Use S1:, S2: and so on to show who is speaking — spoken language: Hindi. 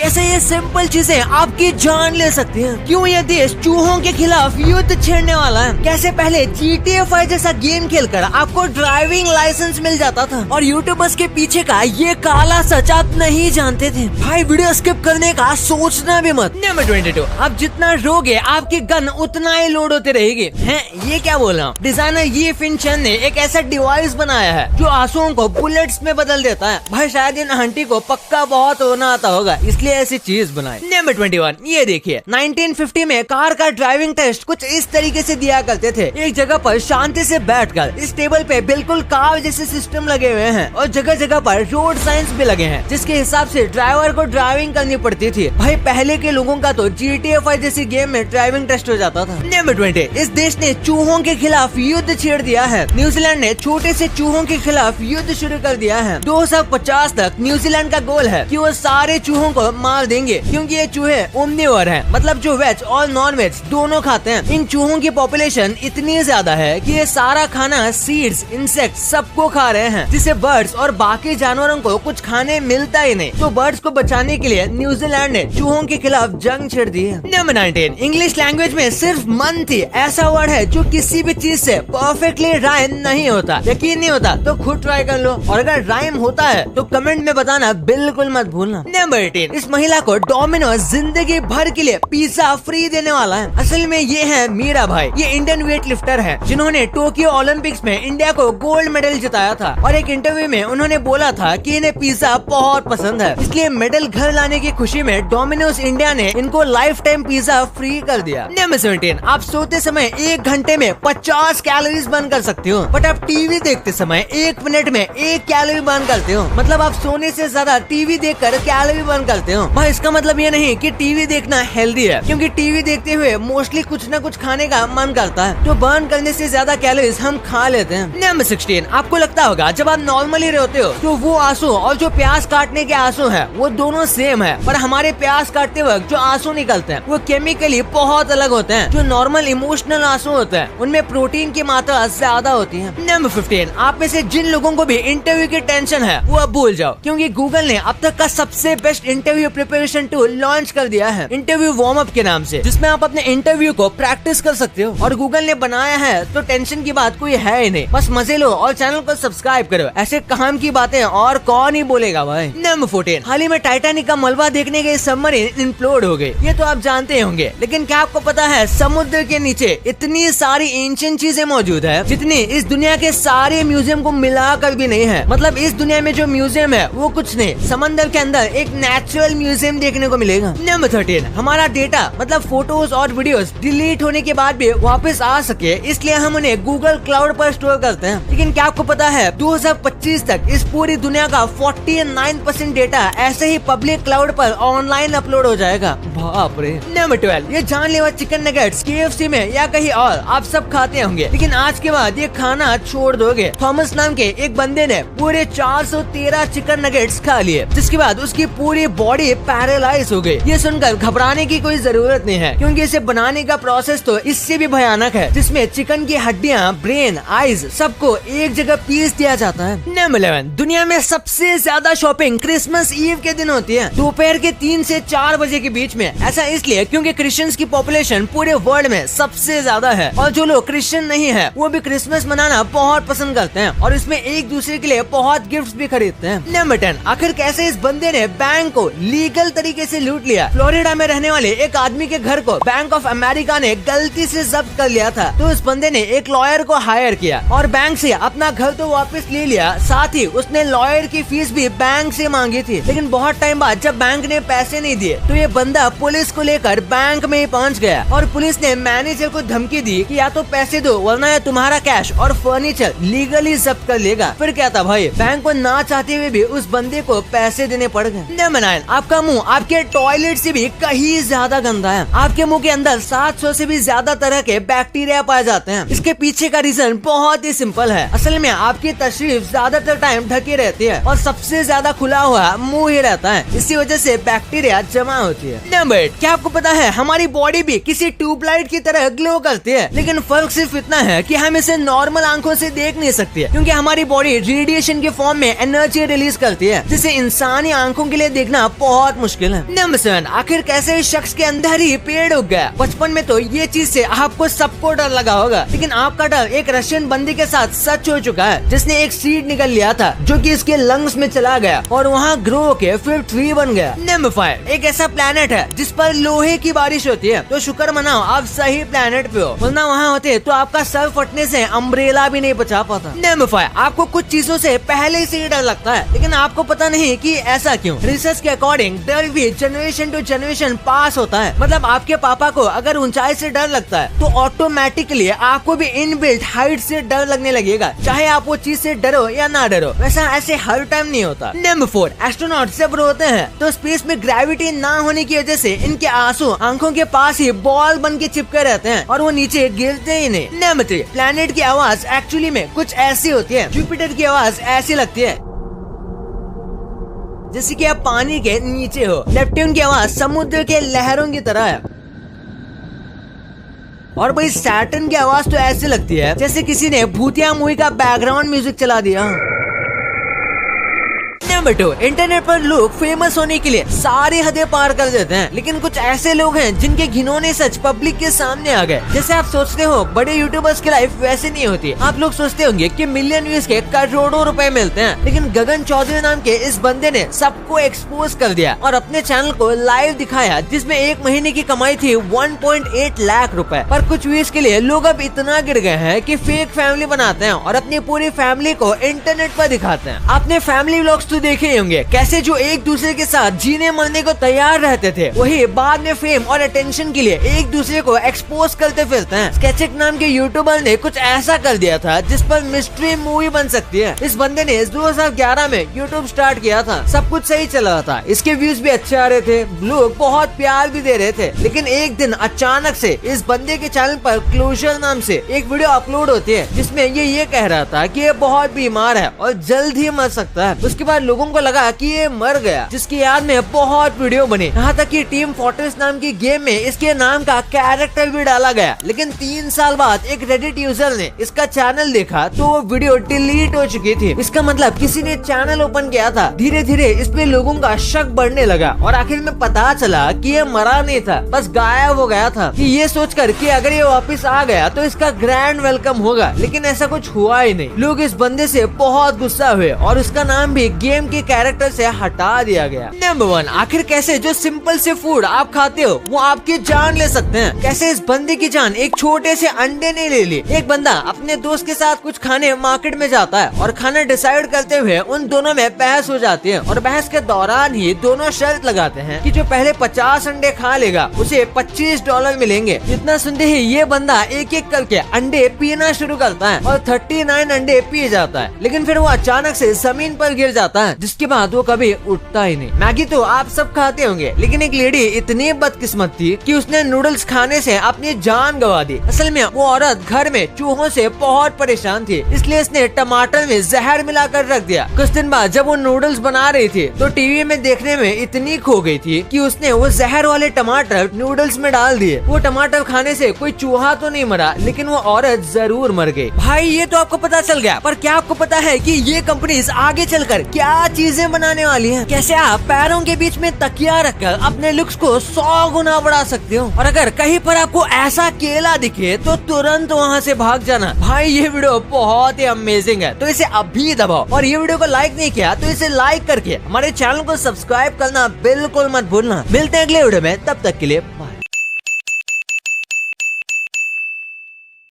S1: कैसे ये सिंपल चीजें आपकी जान ले सकती हैं। क्यों ये देश चूहों के खिलाफ युद्ध छेड़ने वाला है। कैसे पहले GTA 5 जैसा गेम खेलकर आपको ड्राइविंग लाइसेंस मिल जाता था और यूट्यूबर्स के पीछे का ये काला सच आप नहीं जानते थे। भाई वीडियो स्किप करने का सोचना भी मत। नंबर 22, आप जितना रोगे आपकी गन उतना ही लोड होते रहेगी। हैं ये क्या बोल रहा हूँ। डिजाइनर ये फिनचेन ने एक ऐसा डिवाइस बनाया है जो आंसुओं को बुलेट्स में बदल देता है। भाई शायद इन आंटी को पक्का बहुत होना आता होगा, इसलिए ऐसी चीज बनाई। नंबर 21, ये देखिए 1950 में कार का ड्राइविंग टेस्ट कुछ इस तरीके से दिया करते थे। एक जगह पर शांति से बैठकर इस टेबल पे बिल्कुल कार जैसे सिस्टम लगे हुए हैं और जगह जगह पर रोड साइंस भी लगे हैं जिसके हिसाब से ड्राइवर को ड्राइविंग करनी पड़ती थी। भाई पहले के लोगों का तो GTA 5 जैसी गेम में ड्राइविंग टेस्ट हो जाता था। नंबर 20, इस देश ने चूहों के खिलाफ युद्ध छेड़ दिया है। न्यूजीलैंड ने छोटे से चूहों के खिलाफ युद्ध शुरू कर दिया है। 2050 तक न्यूजीलैंड का गोल है कि वो सारे चूहों को मार देंगे क्योंकि ये चूहे ओमनिवोर हैं, मतलब जो वेज और नॉन वेज दोनों खाते हैं। इन चूहों की पॉपुलेशन इतनी ज्यादा है कि ये सारा खाना सीड्स, इंसेक्ट सबको खा रहे हैं, जिससे बर्ड्स और बाकी जानवरों को कुछ खाने मिलता ही नहीं। तो बर्ड्स को बचाने के लिए न्यूजीलैंड ने चूहों के खिलाफ जंग छेड़ दी है। नंबर 19, इंग्लिश लैंग्वेज में सिर्फ मन थी ऐसा वर्ड है जो किसी भी चीज से परफेक्टली राइम नहीं होता। यकीन नहीं होता तो खुद ट्राई कर लो और अगर राइम होता है तो कमेंट में बताना बिल्कुल मत भूलना। नंबर 18, इस महिला को डोमिनोज जिंदगी भर के लिए पिज्जा फ्री देने वाला है। असल में ये है मीरा भाई। ये इंडियन वेट लिफ्टर है जिन्होंने टोक्यो ओलंपिक्स में इंडिया को गोल्ड मेडल जिताया था और एक इंटरव्यू में उन्होंने बोला था कि इन्हें पिज्जा बहुत पसंद है, इसलिए मेडल घर लाने की खुशी में डोमिनोज इंडिया ने इनको लाइफ टाइम पिज्जा फ्री कर दिया। नंबर 17, आप सोते समय 1 घंटे में 50 कैलोरीज बर्न कर सकते हो, बट आप टीवी देखते समय 1 मिनट में 1 कैलोरी बर्न करते हो। मतलब आप सोने से ज्यादा टीवी देखकर कैलोरी बर्न करते हो। भाई इसका मतलब ये नहीं कि टीवी देखना हेल्दी है, क्योंकि टीवी देखते हुए मोस्टली कुछ न कुछ खाने का मन करता है, तो बर्न करने से ज्यादा कैलोरीज हम खा लेते हैं। नंबर 16, आपको लगता होगा जब आप नॉर्मली रहते हो तो वो आंसू और जो प्याज काटने के आंसू है वो दोनों सेम है, पर हमारे प्याज काटते वक्त जो आंसू निकलते हैं वो केमिकली बहुत अलग होते हैं। जो नॉर्मल इमोशनल आंसू होते हैं उनमें प्रोटीन की मात्रा ज्यादा होती है। नंबर 15, आप में से जिन लोगों को भी इंटरव्यू की टेंशन है वो अब भूल जाओ, क्योंकि गूगल ने अब तक का सबसे best interview preparation tool launch कर दिया है, इंटरव्यू वार्म अप के नाम से, जिसमें आप अपने इंटरव्यू को प्रैक्टिस कर सकते हो। और गूगल ने बनाया है तो टेंशन की बात कोई है ही नहीं, बस मजे लो और चैनल को सब्सक्राइब करो। ऐसे काम की बातें और कौन ही बोलेगा भाई। नंबर 14, हाल ही में टाइटैनिक का मलबा देखने गए सबमरीन इम्प्लोड हो गए। ये तो आप जानते होंगे, लेकिन क्या आपको पता है समुद्र के नीचे इतनी सारी एंशिएंट चीजें मौजूद है जितनी इस दुनिया के सारे म्यूजियम को मिलाकर भी नहीं है। मतलब इस दुनिया में जो म्यूजियम है वो कुछ नहीं, समंदर के अंदर एक नेचुरल म्यूजियम देखने को मिलेगा। नंबर 13, हमारा डेटा मतलब फोटोज और वीडियोस डिलीट होने के बाद भी वापस आ सके इसलिए हम उन्हें गूगल क्लाउड पर स्टोर करते हैं। लेकिन क्या आपको पता है 2025 तक इस पूरी दुनिया का 49% डेटा ऐसे ही पब्लिक क्लाउड पर ऑनलाइन अपलोड हो जाएगा। बाप रे। नंबर 12, ये जानलेवा चिकन नगेट्स KFC में या कहीं और आप सब खाते होंगे, लेकिन आज के बाद ये खाना छोड़ दोगे। थॉमस नाम के एक बंदे ने पूरे 413 चिकन नगेट्स खा लिए, जिसके बाद उसकी पूरी बॉडी पैरालाइज हो गई। ये सुनकर घबराने की कोई जरूरत नहीं है, क्योंकि इसे बनाने का प्रोसेस तो इससे भी भयानक है, जिसमें चिकन की हड्डियां, ब्रेन, आईज सबको एक जगह पीस दिया जाता है। नंबर 11, दुनिया में सबसे ज्यादा शॉपिंग क्रिसमस ईव के दिन होती है, दोपहर के 3 से 4 बजे के बीच में। ऐसा इसलिए क्योंकि क्रिश्चियंस की पॉपुलेशन पूरे वर्ल्ड में सबसे ज्यादा है और जो लोग क्रिश्चियन नहीं है वो भी क्रिसमस मनाना बहुत पसंद करते हैं और इसमें एक दूसरे के लिए बहुत गिफ्ट्स भी खरीदते हैं। नंबर 10, आखिर कैसे इस बंदे ने बैंक को लीगल तरीके से लूट लिया। फ्लोरिडा में रहने वाले एक आदमी के घर को बैंक ऑफ अमेरिका ने गलती से जब्त कर लिया था, तो इस बंदे ने एक लॉयर को हायर किया और बैंक से अपना घर तो वापस ले लिया, साथ ही उसने लॉयर की फीस भी बैंक से मांगी थी। लेकिन बहुत टाइम बाद जब बैंक ने पैसे नहीं दिए तो ये बंदा पुलिस को लेकर बैंक में पहुंच गया और पुलिस ने मैनेजर को धमकी दी कि या तो पैसे दो वरना तुम्हारा कैश और फर्नीचर लीगली जब्त कर लेगा। फिर क्या था भाई, बैंक को ना चाहते हुए भी उस बंदे को पैसे देने पड़ गए। नंबर 9, आपका मुंह आपके टॉयलेट टॉयलेट से भी कहीं ज्यादा गंदा है। आपके मुंह के अंदर 700 से भी ज्यादा तरह के बैक्टीरिया पाए जाते हैं। इसके पीछे का रीजन बहुत ही सिंपल है। असल में आपकी तशरीफ ज्यादातर टाइम ढकी रहती है और सबसे ज्यादा खुला हुआ मुंह ही रहता है। इसी वजह से बैक्टीरिया जमा होती है। नंबर 8, क्या आपको पता है हमारी बॉडी भी किसी ट्यूबलाइट की तरह ग्लो करती है, लेकिन फर्क सिर्फ इतना है कि हम इसे नॉर्मल आंखों से देख नहीं सकते, क्योंकि हमारी बॉडी रेडिएशन के फॉर्म में एनर्जी रिलीज करती है, जिसे इंसानी आंखों के लिए देखना बहुत मुश्किल है। नंबर 7, आखिर कैसे इस शख्स के अंदर ही पेड़ उग गया। बचपन में तो ये चीज से आपको सबको डर लगा होगा, लेकिन आपका डर एक रशियन बंदी के साथ सच हो चुका है, जिसने एक सीड निकल लिया था जो कि इसके लंग्स में चला गया और वहाँ ग्रो होके फिर ट्री बन गया। नंबर 5, एक ऐसा प्लेनेट है जिस पर लोहे की बारिश होती है, तो शुक्र मनाओ आप सही प्लेनेट पे हो, वरना वहाँ होते तो आपका सर फटने से अम्ब्रेला भी नहीं बचा पाता। नंबर 5, आपको कुछ चीजों से पहले से ही डर लगता है, लेकिन आपको पता नहीं कि ऐसा क्यों। रिसर्च के अकॉर्डिंग डर भी जनरेशन टू जनरेशन पास होता है। मतलब आपके पापा को अगर ऊंचाई से डर लगता है तो ऑटोमेटिकली आपको भी इनबिल्ट हाइट से डर लगने लगेगा, चाहे आप वो चीज से डरो या ना डरो। वैसा ऐसे हर टाइम नहीं होता। नंबर 4, एस्ट्रोनॉट जब रोते हैं तो स्पेस में ग्रेविटी ना होने की वजह से इनके आंसू आंखों के पास ही बॉल बन के चिपके रहते हैं और वो नीचे गिरते ही नहीं। नंबर 3, प्लैनेट की आवाज एक्चुअली में कुछ ऐसी होती है। जुपिटर की आवाज ऐसी लगती है जैसे कि आप पानी के नीचे हो। नेपट्यून की आवाज समुद्र के लहरों की तरह है। और भाई सैटर्न की आवाज तो ऐसी लगती है जैसे किसी ने भूतिया मूवी का बैकग्राउंड म्यूजिक चला दिया। नंबर 2, इंटरनेट पर लोग फेमस होने के लिए सारी हदें पार कर देते हैं, लेकिन कुछ ऐसे लोग हैं जिनके घिनौने सच पब्लिक के सामने आ गए। जैसे आप सोचते हो बड़े यूट्यूबर्स की लाइफ वैसे नहीं होती। आप लोग सोचते होंगे कि मिलियन व्यूज के करोड़ों रुपए मिलते हैं, लेकिन गगन चौधरी नाम के इस बंदे ने सबको एक्सपोज कर दिया और अपने चैनल को लाइव दिखाया, जिसमें एक महीने की कमाई थी 1.8 लाख रुपए। पर कुछ व्यूज के लिए लोग अब इतना गिर गए हैं कि फेक फैमिली बनाते हैं और अपनी पूरी फैमिली को इंटरनेट पर दिखाते हैं। आपने फैमिली व्लॉग्स तो देखे होंगे, कैसे जो एक दूसरे के साथ जीने मरने को तैयार रहते थे, वही बाद में फेम और अटेंशन के लिए एक दूसरे को एक्सपोज करते फिरते हैं। स्केचिक नाम के यूट्यूबर ने कुछ ऐसा कर दिया था जिस पर मिस्ट्री मूवी बन सकती है। इस बंदे ने 2011 में यूट्यूब स्टार्ट किया था, सब कुछ सही चल रहा था, इसके व्यूज भी अच्छे आ रहे थे, लोग बहुत प्यार भी दे रहे थे। लेकिन एक दिन अचानक से इस बंदे के चैनल पर क्लोजर नाम से एक वीडियो अपलोड होती है, जिसमें ये कह रहा था कि ये बहुत बीमार है और जल्द ही मर सकता है। उसके बाद लोगों को लगा कि ये मर गया, जिसकी याद में बहुत वीडियो बने, यहाँ तक कि टीम फोर्ट्रेस नाम की गेम में इसके नाम का कैरेक्टर भी डाला गया। लेकिन 3 साल बाद एक रेडिट यूजर ने इसका चैनल देखा तो वो वीडियो डिलीट हो चुकी थी। इसका मतलब किसी ने चैनल ओपन किया था। धीरे धीरे इस पे लोगों का शक बढ़ने लगा और आखिर में पता चला कि ये मरा नहीं था, बस गायब हो गया था। कि ये सोचकर कि अगर ये वापस आ गया तो इसका ग्रैंड वेलकम होगा, लेकिन ऐसा कुछ हुआ ही नहीं। लोग इस बंदे से बहुत गुस्सा हुए और उसका नाम भी गेम के कैरेक्टर से हटा दिया गया। नंबर 1, आखिर कैसे जो सिंपल से फूड आप खाते हो वो आपकी जान ले सकते हैं। कैसे इस बंदे की जान एक छोटे से अंडे ने ले ली। एक बंदा अपने दोस्त के साथ कुछ खाने मार्केट में जाता है और खाना डिसाइड करते हुए उन दोनों में बहस हो जाती है और बहस के दौरान ही दोनों शर्त लगाते हैं कि जो पहले 50 अंडे खा लेगा उसे $25 मिलेंगे। जितना सुनते ही ये बंदा एक एक करके अंडे पीना शुरू करता है और 39 अंडे पी जाता है, लेकिन फिर वो अचानक से जमीन पर गिर जाता है, जिसके बाद वो कभी उठता ही नहीं। मैगी तो आप सब खाते होंगे, लेकिन एक लेडी इतनी बदकिस्मत थी कि उसने नूडल्स खाने से अपनी जान गंवा दी। असल में वो औरत घर में चूहों से बहुत परेशान थी, इसलिए उसने टमाटर में जहर मिलाकर रख दिया। कुछ दिन बाद जब वो नूडल्स बना रही थी तो टीवी में देखने में इतनी खो गई थी कि उसने वो जहर वाले टमाटर नूडल्स में डाल दिए। वो टमाटर खाने से कोई चूहा तो नहीं मरा, लेकिन वो औरत जरूर मर गई। भाई ये तो आपको पता चल गया, पर क्या आपको पता है कि ये कंपनीज आगे चलकर क्या चीजें बनाने वाली हैं? कैसे आप पैरों के बीच में तकिया रखकर अपने लुक्स को 100 गुना बढ़ा सकते हो। और अगर कहीं पर आपको ऐसा केला दिखे तो तुरंत वहाँ से भाग जाना। भाई ये वीडियो बहुत ही अमेजिंग है, तो इसे अभी दबाओ। और ये वीडियो को लाइक नहीं किया तो इसे लाइक करके हमारे चैनल को सब्सक्राइब करना बिल्कुल मत भूलना। मिलते हैं अगले वीडियो में, तब तक के लिए बाय।